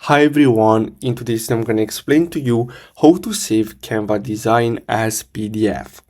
Hi everyone, in today's video I'm going to explain to you how to save Canva design as PDF.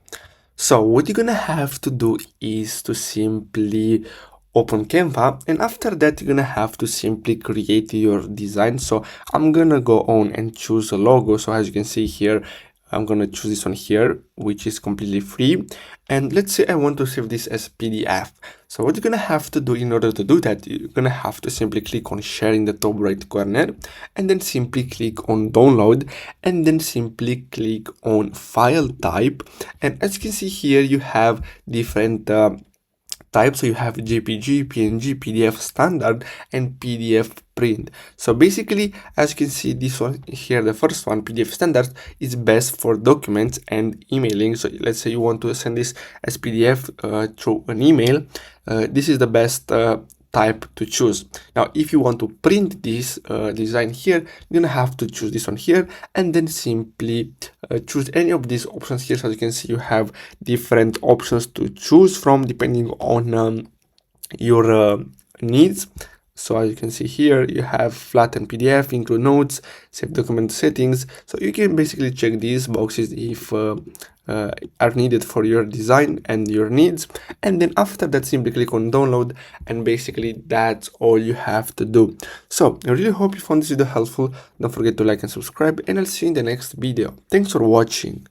So what you're going to have to do is to simply open Canva, and after that you're going to have to simply create your design. So I'm going to go on and choose a logo. So as you can see here, I'm going to choose this one here, which is completely free. And let's say I want to save this as PDF. So what you're going to have to do in order to do that, you're going to have to simply click on share in the top right corner, and then simply click on download, and then simply click on file type. And as you can see here, you have different types. So you have JPG, PNG, PDF standard, and PDF print. So basically, as you can see, this one here, the first one, PDF standard, is best for documents and emailing. So let's say you want to send this as PDF through an email. This is the best type to choose. Now if you want to print this design here, you're gonna have to choose this one here, and then simply choose any of these options here. So as you can see, you have different options to choose from depending on your needs. So as you can see here, you have flatten PDF, include notes, save document settings. So you can basically check these boxes if are needed for your design and your needs. And then after that, simply click on download, and basically that's all you have to do. So I really hope you found this video helpful. Don't forget to like and subscribe, and I'll see you in the next video. Thanks for watching.